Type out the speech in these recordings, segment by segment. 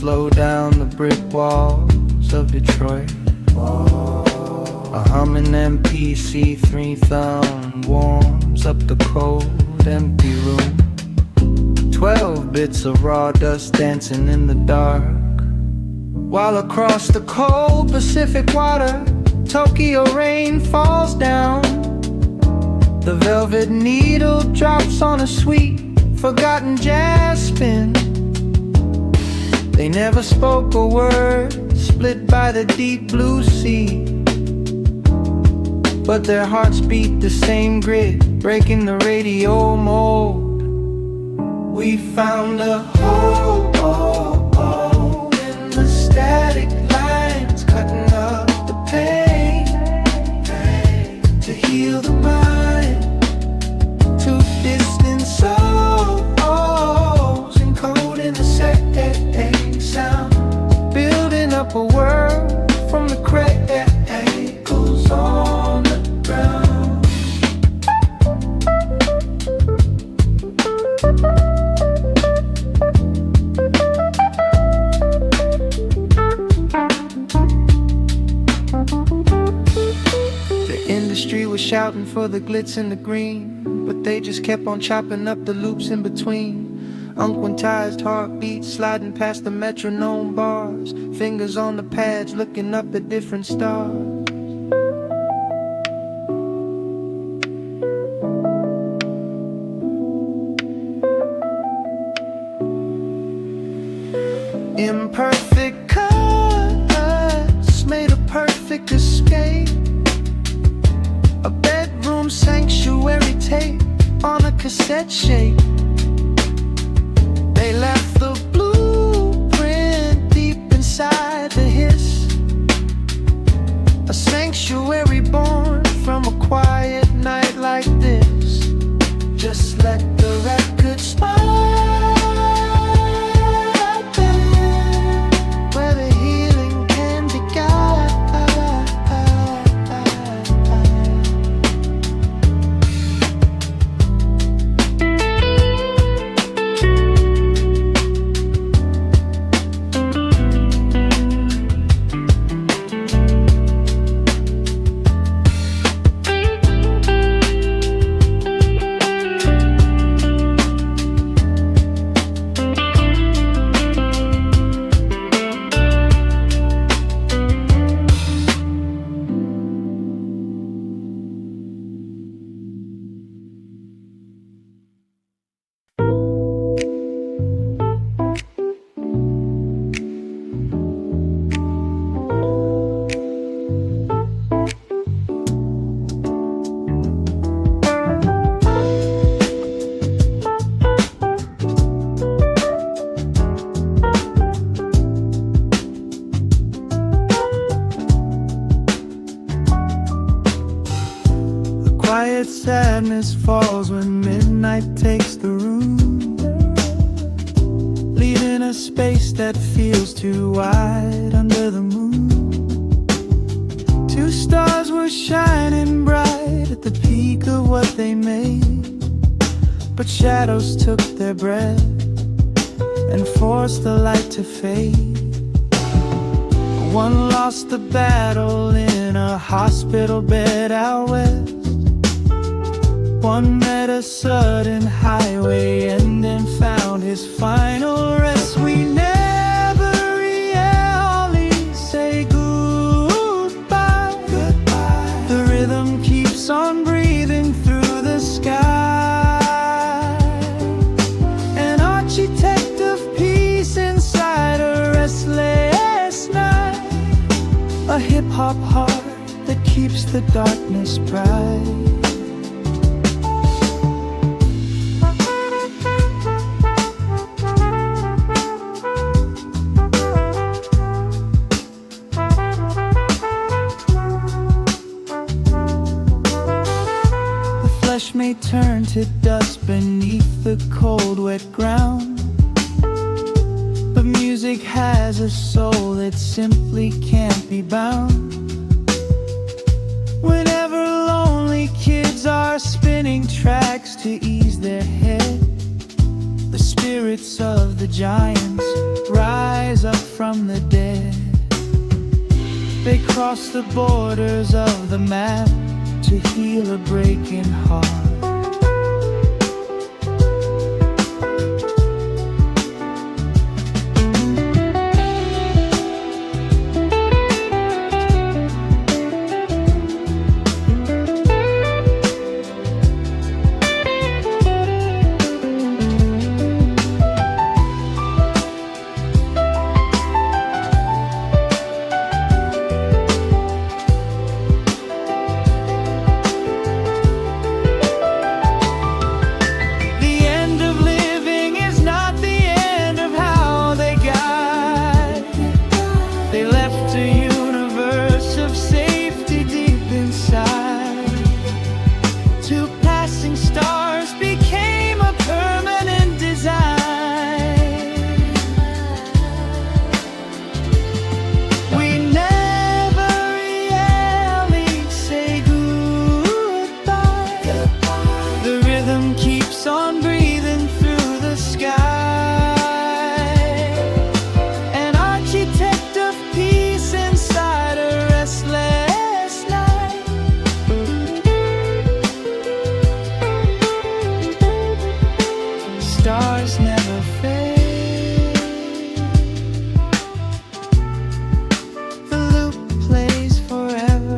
slow down the brick walls of Detroit. A humming MPC3 thumb warms up the cold, empty room. 12 bits of raw dust dancing in the dark, while across the cold Pacific water, Tokyo rain falls down. The velvet needle drops on a sweet, forgotten jazz spin. They never spoke a word, split by the deep blue sea, but their hearts beat the same grit, breaking the radio mold. We found a hole in the static lines, cutting up the pain to heal the mind. Two distant souls encoding the same sound, building up a world from the cradles on the ground. The industry was shouting for the glitz and the green, but they just kept on chopping up the loops in between. Unquantized heartbeats sliding past the metronome bars, fingers on the pads looking up at different stars. Imperfect cuts made a perfect escape. A bedroom sanctuary tape on a cassette shape. They left the blueprint deep inside the hiss. A sanctuary born from a quiet night like this. Just let the record smile there, where the healing can be guided. Quiet sadness falls when midnight takes the room, leaving a space that feels too wide under the moon. Two stars were shining bright at the peak of what they made, but shadows took their breath and forced the light to fade. One lost the battle in a hospital bed out west. One met a sudden highway end and found his final rest. We never really say goodbye. The rhythm keeps on breathing through the sky, an architect of peace inside a restless night, a hip-hop heart that keeps the darkness bright. May turn to dust beneath the cold wet ground, but music has a soul that simply can't be bound. Whenever lonely kids are spinning tracks to ease their head, the spirits of the giants rise up from the dead. They cross the borders of the map to heal a breaking heart. Stars never fade. The loop plays forever.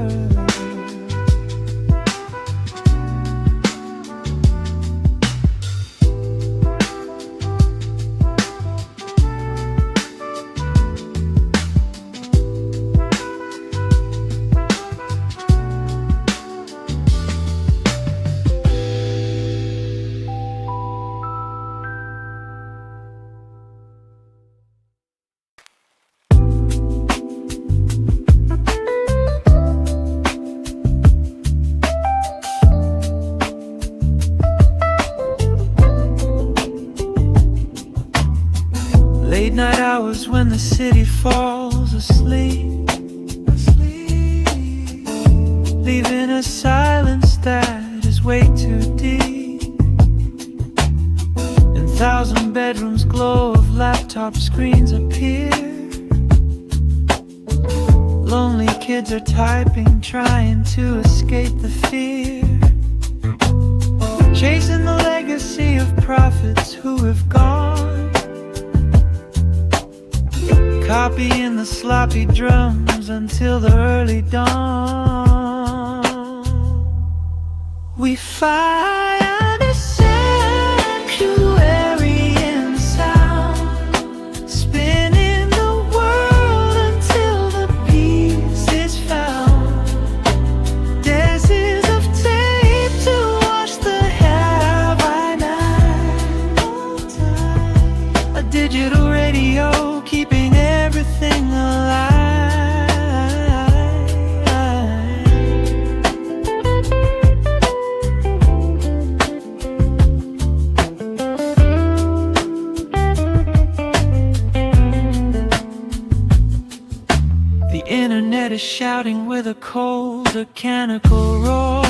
Late night hours when the city falls asleep, leaving a silence that is way too deep. And 1,000 bedrooms glow of laptop screens appear. Lonely kids are typing, trying to escape the fear, chasing the legacy of prophets who have gone, copying the sloppy drums until the early dawn. We find a sanctuary in sound, spinning the world until the peace is found. Daisies of tape to wash the hair by night. A digital radio keeping everything alive. The internet is shouting with a cold, mechanical roar,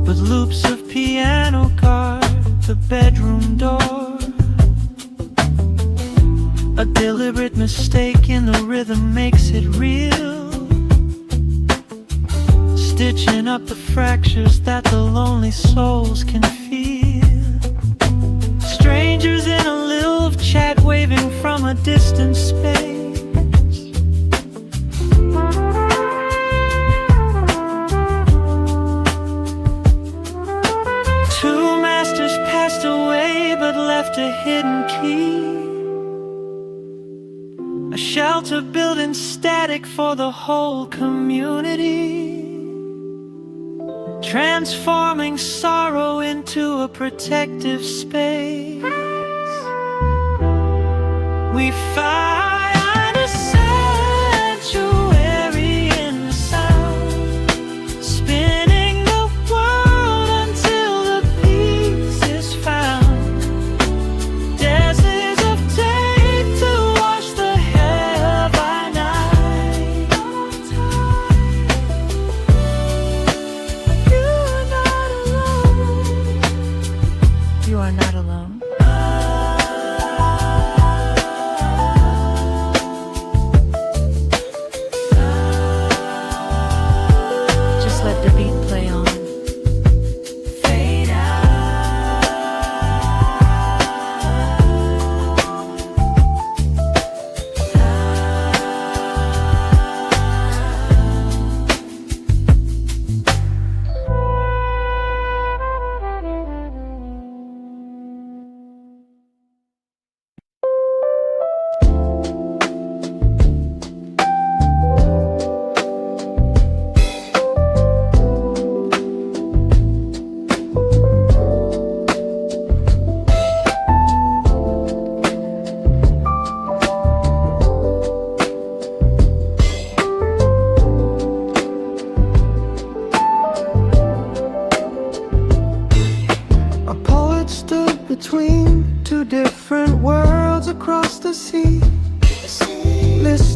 but loops of piano guard the bedroom door. A deliberate mistake in the rhythm makes it real, stitching up the fractures that the lonely souls can feel. Strangers in a live chat waving from a distant space. Two masters passed away but left a hidden key, a shelter built in static for the whole community, transforming sorrow into a protective space. We find a sanctuary in sound, spinning the world until the peace is found. Daisies of tape to wash the hair by night. You are not alone. You are not alone.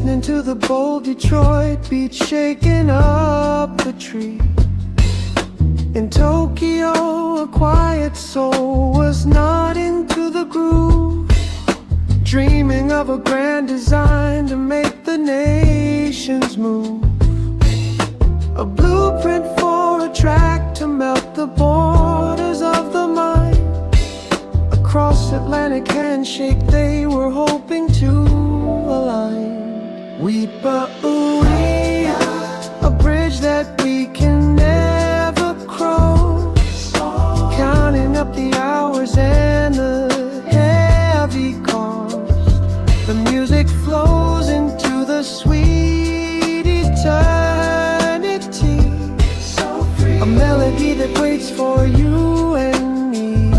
listening to the bold Detroit beat shaking up the tree. In Tokyo, a quiet soul was nodding to the groove, dreaming of a grand design to make the nations move. A blueprint for a track to melt the borders of the mind. Across Atlantic handshake they were hoping to align. Weep-a-ooey, a bridge that we can never cross, counting up the hours and the heavy cost. The music flows into the sweet eternity, a melody that waits for you and me.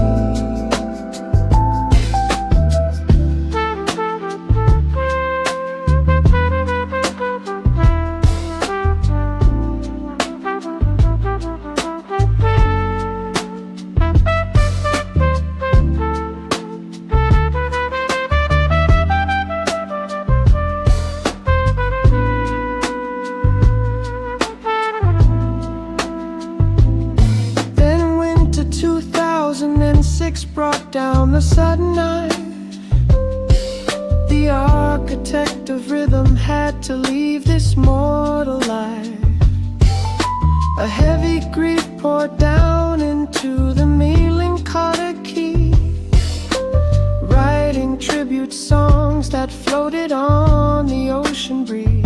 Brought down the sudden knife. The architect of rhythm had to leave this mortal life. A heavy grief poured down into the melancholy, writing tribute songs that floated on the ocean breeze.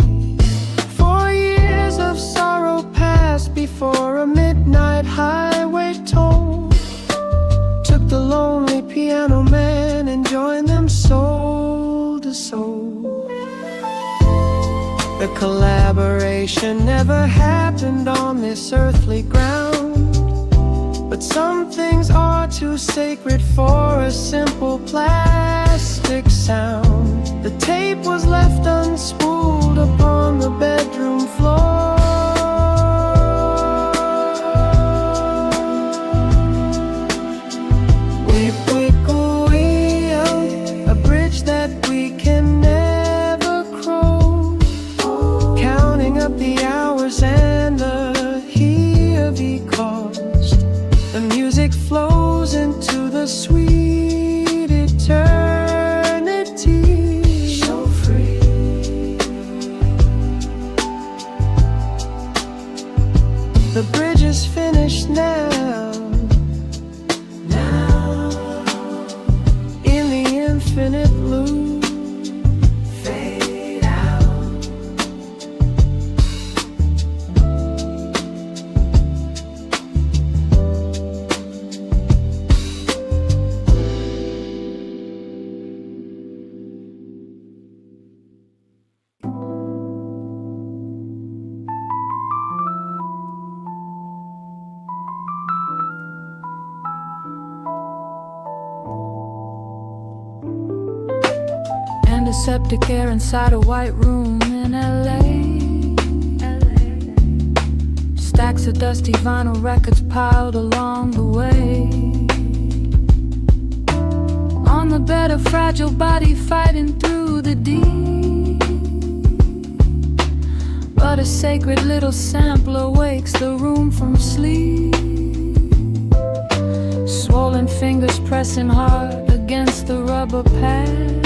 4 years of sorrow passed before a midnight highway toll the lonely piano man and join them soul to soul. The collaboration never happened on this earthly ground, but some things are too sacred for a simple plastic sound. The tape was left unspooled upon the bedroom floor. And the heavy cost. The music flows into the sweet eternity. So free. The bridge is finished now. Now, in the infinite loop. Septic air inside a white room in LA. Stacks of dusty vinyl records piled along the way. On the bed, a fragile body fighting through the deep. But a sacred little sampler wakes the room from sleep. Swollen fingers pressing hard against the rubber pad,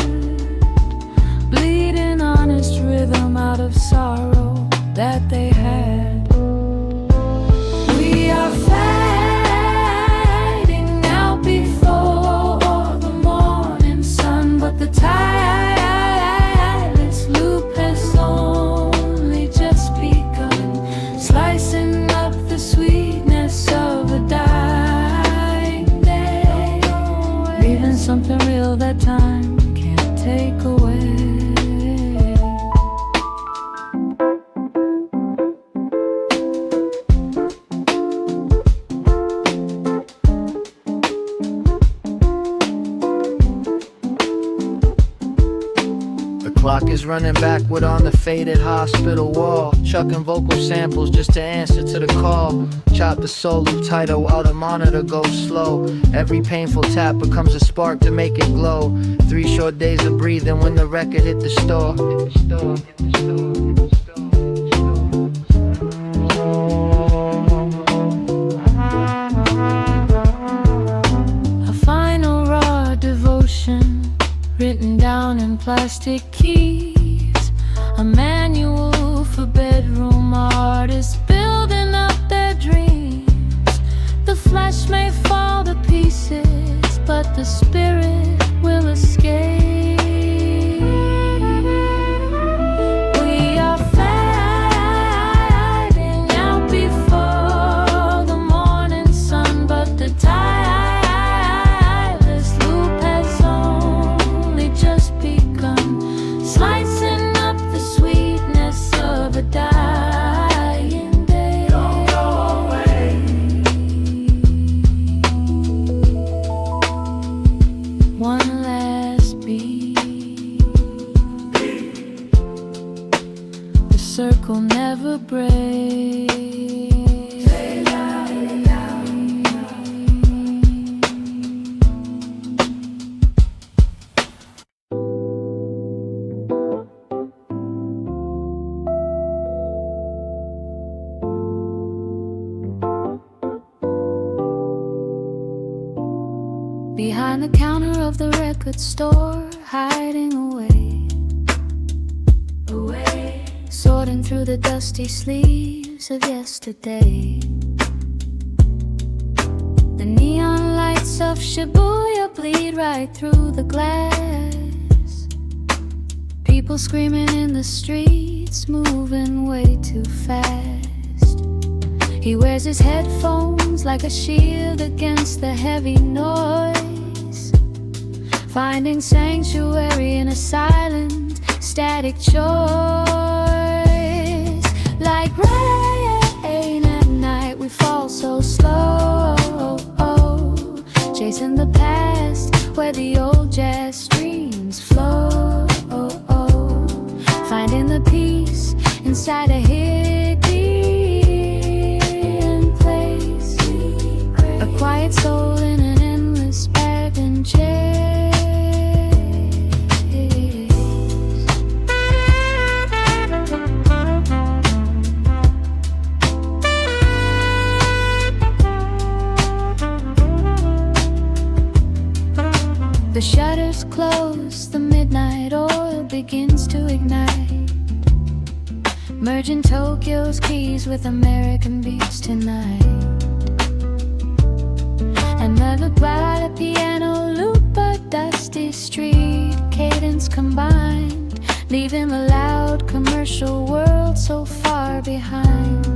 bleeding honest rhythm out of sorrow that they had. We are fading out before the morning sun, but the tireless loop has only just begun, slicing up the sweetness of a dying day, leaving something real that time can't take away. Niggas running backward on the faded hospital wall, chucking vocal samples just to answer to the call. Chop the solo title while the monitor goes slow. Every painful tap becomes a spark to make it glow. 3 short days of breathing when the record hit the store. A final raw devotion written down in plastic keys, a manual for bedroom artists building up their dreams. The flesh may fall to pieces, but the spirit will escape. We are fading out before the morning sun, but the tireless loop has only just begun, slicing up the sweetness of a dying day. Don't go away. One last beat. The circle never breaks. Behind the counter of the record store, hiding away, sorting through the dusty sleeves of yesterday. The neon lights of Shibuya bleed right through the glass. People screaming in the streets, moving way too fast. He wears his headphones like a shield against the heavy noise, finding sanctuary in a silent, static choice. Like rain at night, we fall so slow, chasing the past where the old jazz streams flow, finding the peace inside a hidden place, a quiet soul in an endless bag and chase. The shutters close, the midnight oil begins to ignite, merging Tokyo's keys with American beats tonight. Another by the piano loop, a dusty street cadence combined, leaving the loud commercial world so far behind.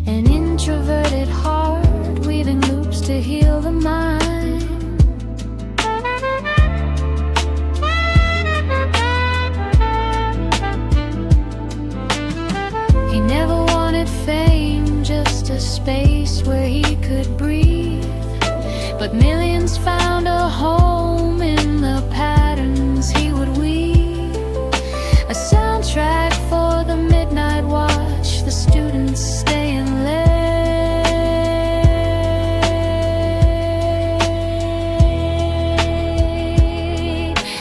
An introverted heart weaving loops to heal the mind. He never wanted fame, just a space where he could breathe. But millions found a home in the patterns he would weave. A soundtrack for the midnight watch, the students staying late.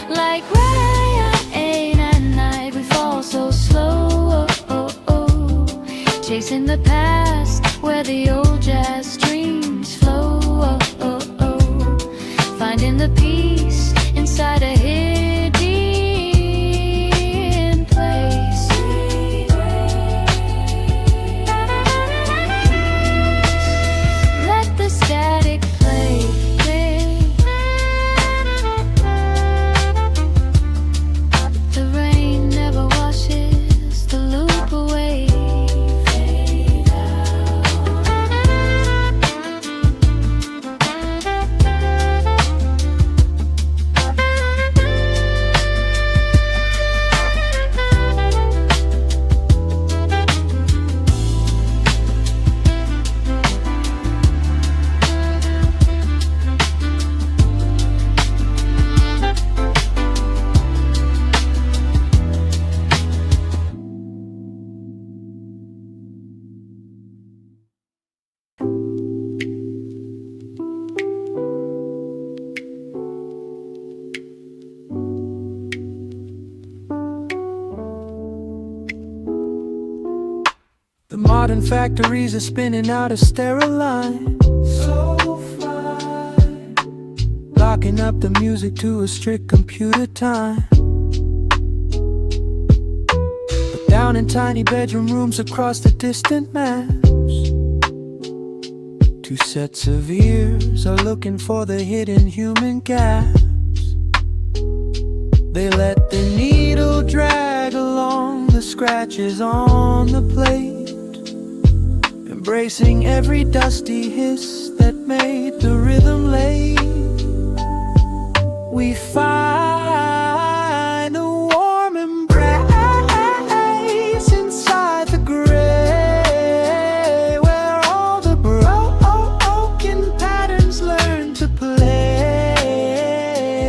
Like rain at night, we fall so slow, chasing the past where the old jazz streams flow, Modern factories are spinning out of sterile lines, so fine, locking up the music to a strict computer time. But down in tiny bedroom rooms across the distant maps, two sets of ears are looking for the hidden human gaps. They let the needle drag along the scratches on the plate, embracing every dusty hiss that made the rhythm late. We find a warm embrace inside the gray, where all the broken patterns learn to play.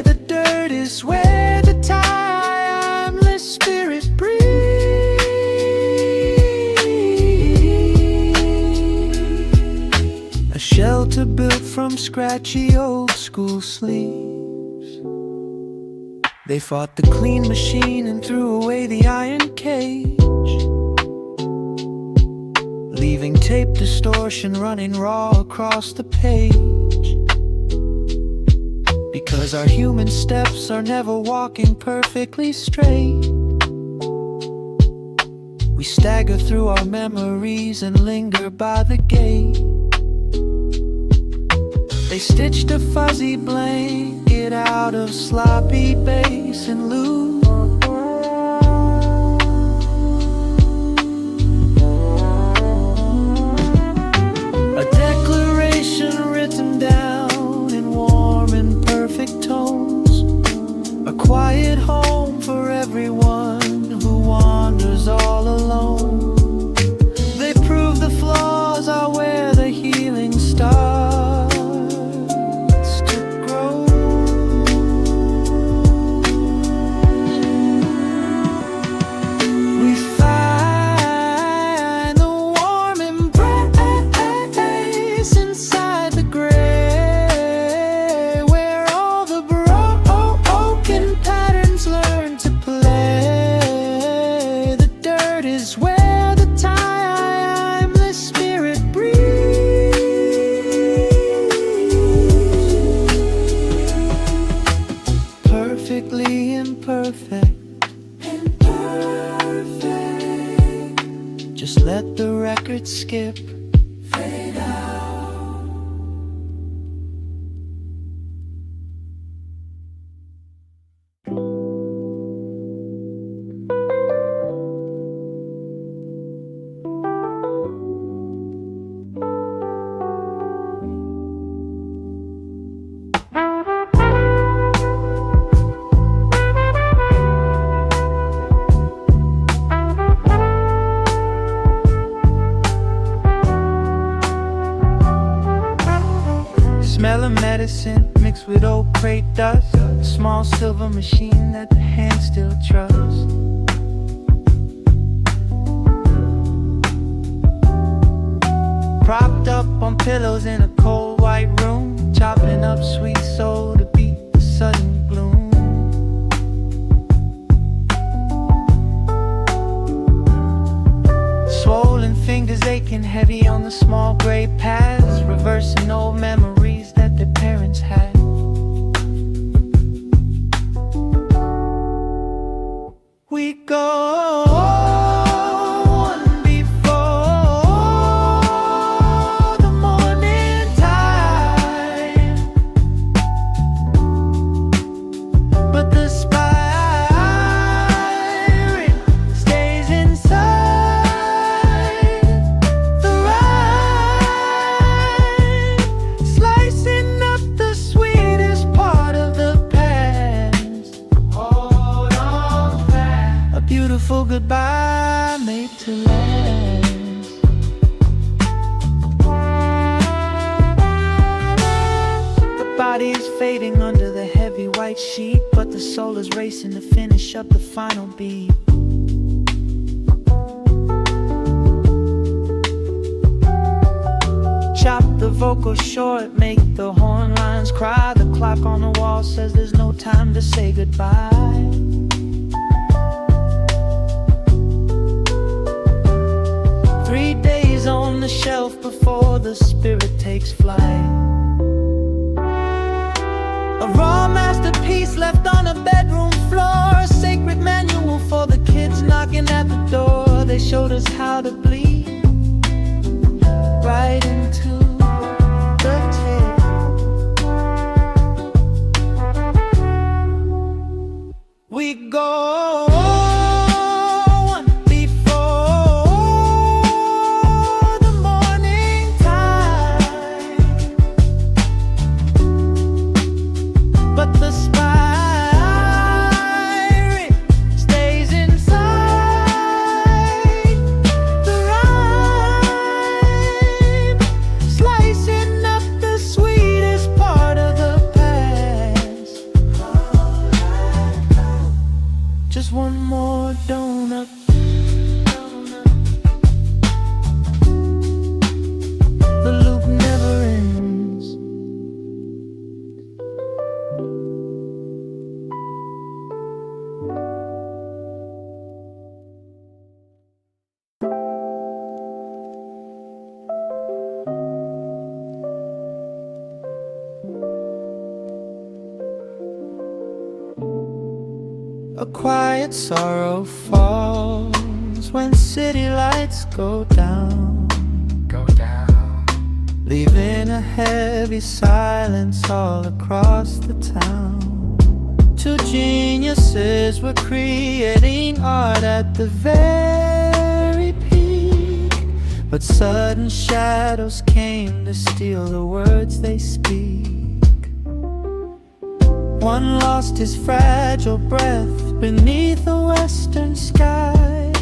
The dirt is where the timeless spirit breathes. A shelter built from scratchy old school sleeves. They fought the clean machine and threw away the iron cage, leaving tape distortion running raw across the page. Because our human steps are never walking perfectly straight, we stagger through our memories and linger by the gate. They stitched a fuzzy blanket out of sloppy bass and loop, a declaration written down in warm and perfect tones, a quiet home for everyone who wanders all alone. They prove the flaws are where the healing starts. Perfectly imperfect, just let the record skip, fade out. Smell of medicine mixed with old crate dust, a small silver machine that the hand still trusts. Propped up on pillows in a cold white room, chopping up sweet soul to beat the sudden gloom. Swollen fingers aching heavy on the small gray paths, reversing old memories that their parents had. We go on before the morning tide, but the spirit stays inside the ride, slicing up the sweetest part of the past. Hold on fast, a beautiful goodbye made to last. The body is fading under the heavy white sheet, but the soul is racing to finish up the final beat. Chop the vocals short, make the horn lines cry. The clock on the wall says there's no time to say goodbye. 3 days spirit takes flight. A raw masterpiece left on a bedroom floor, a sacred manual for the kids knocking at the door. They showed us how to bleed right into the tape. We go on before the morning tide, but the spirit stays inside the rhyme, slicing up the sweetest part of the past. Just one more donut. The loop never ends. A quiet sorrow falls when city lights go down, leaving a heavy silence all across the town. Two geniuses were creating art at the very peak, but sudden shadows came to steal the words they speak. One lost his fragile breath beneath a western sky.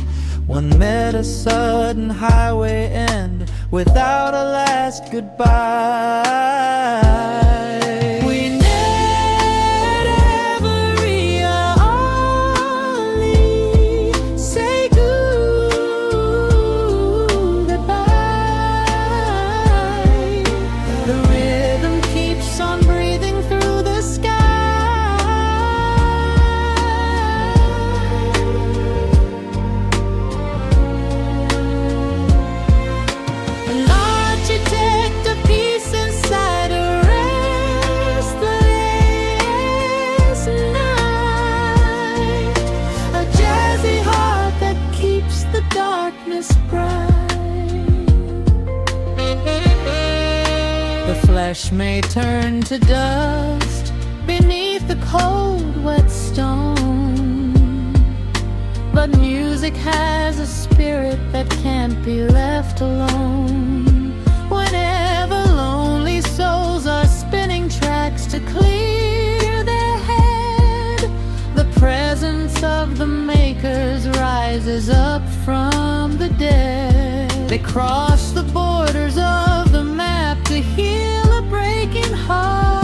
One met a sudden highway end without a last goodbye. We never really say goodbye. The rhythm keeps on breathing through the sky. Flesh may turn to dust beneath the cold, wet stone, but music has a spirit that can't be left alone. Whenever lonely souls are spinning tracks to clear their head, the presence of the makers rises up from the dead. They cross the borders of the map to heal a breaking heart.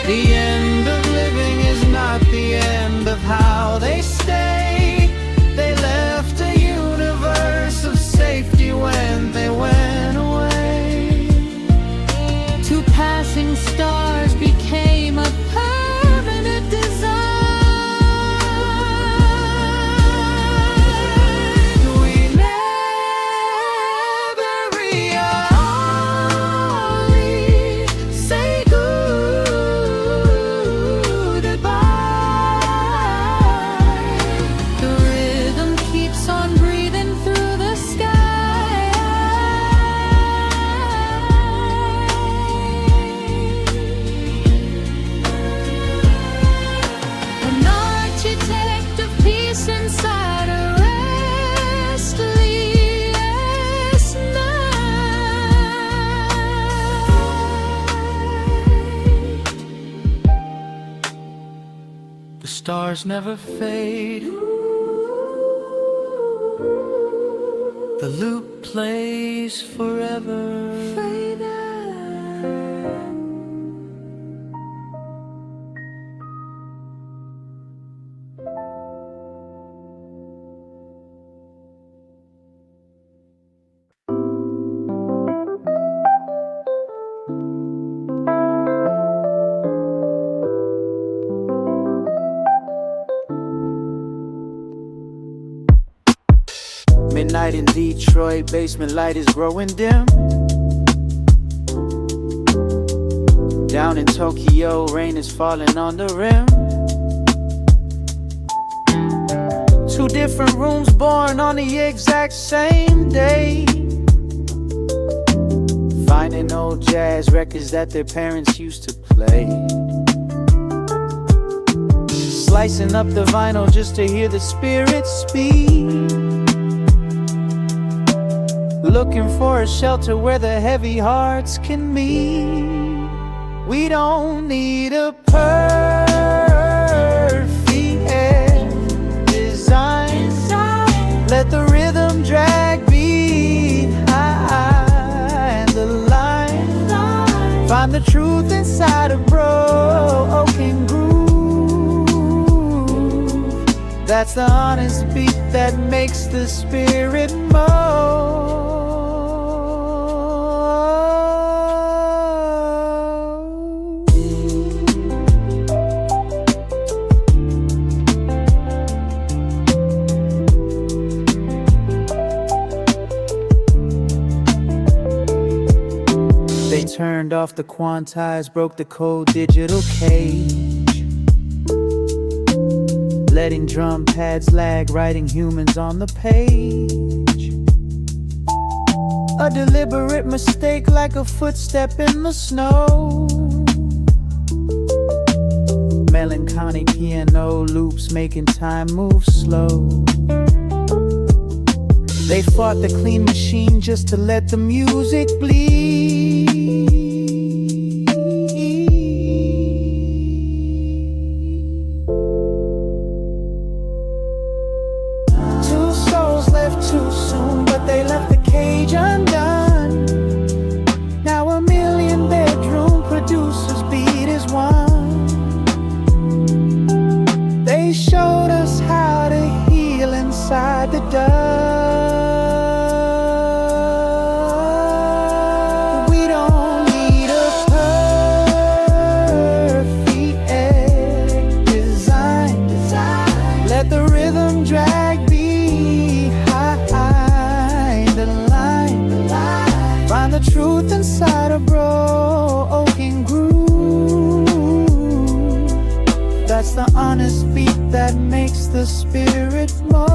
The end of living is not the end of how they stay. They left a universe of safety when they went away. Two passing stars became a permanent design. Stars never fade. The loop plays forever. light in Detroit, basement light is growing dim. Down in Tokyo, rain is falling on the rim. Two different rooms born on the exact same day, finding old jazz records that their parents used to play. Slicing up the vinyl just to hear the spirit speak, looking for a shelter where the heavy hearts can meet. We don't need a perfect design. Let the rhythm drag beat high and the line. Find the truth inside a broken groove. That's the honest beat that makes the spirit move. They turned off the quantized, broke the cold digital cage, letting drum pads lag, writing humans on the page. A deliberate mistake, like a footstep in the snow. Melancholy piano loops, making time move slow. They fought the clean machine just to let the music bleed. Two souls left too soon, but they left the cage undone. Now a million bedroom producers beat as one. They showed us how to heal inside the dust. Drag behind the line. Find the truth inside a broken groove. That's the honest beat that makes the spirit move.